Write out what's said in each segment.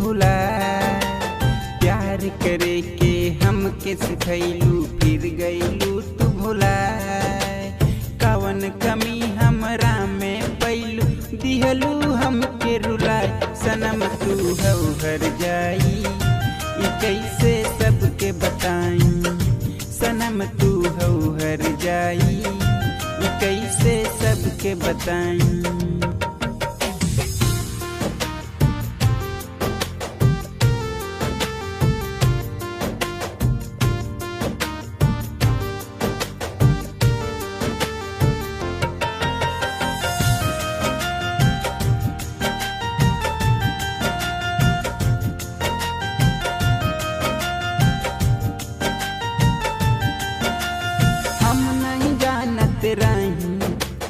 भुलाए। प्यार करे के हमके सिखैलू फिर गईलू तू भुलाए। कवन कमी हमरा में पैलू दिहलू हमके रुलाए। सनम तू हौ हर जाई ई कैसे सबके बताई। सनम तू हौ हर जाई ई कैसे सबके बताई।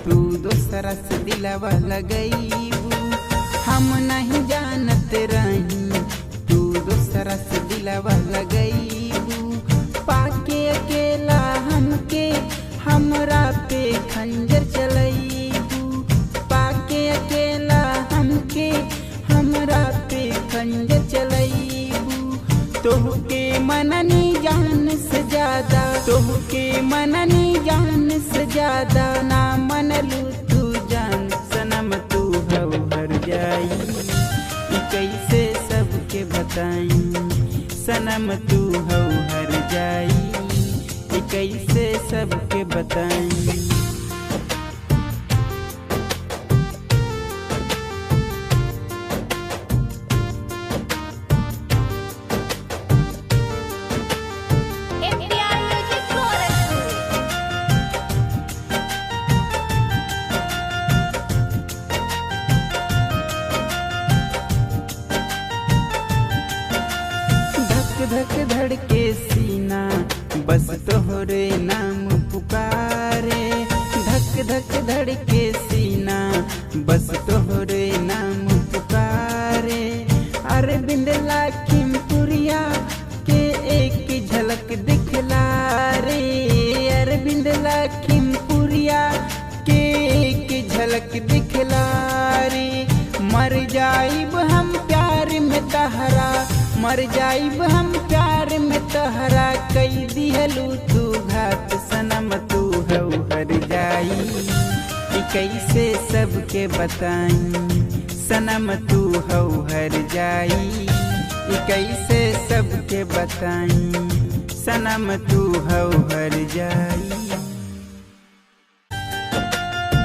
तू दोसरा से दिलवा लगईबू। हम नहीं जानत रही तू दोसरा से दिलवा लगईबू। पाके अकेला हमके हमरा पे खंजर चलईबू। पाके अकेला हमके हमरा पे खंजर चलईबू। तोहके मननी जान से ज्यादा, तोहके मननी जान से ज्यादा ना मनलू तू जान। सनम तू हौ हर जाई ई कैसे सबके बताई। सनम तू हौ हर जाई ई कैसे सबके बताई। धक धड़के सीना बस तोहरे नाम पुकारे। धक धक धड़के सीना बस तोहरे नाम पुकारे। अरविंद लखीमपुरिया के एक झलक दिखला रे। अरविंद लखीमपुरिया के एक झलक दिखला रे। मर जाइब हम प्यार में तहरा, मर जाइब हम प्यार में तहरा। कई दिहलू तू घात। सनम तू हौ हर जाई ई कैसे सबके बताई। सनम तू हौ हर जाई ई कैसे सबके बताई। सनम तू हौ हर जाई।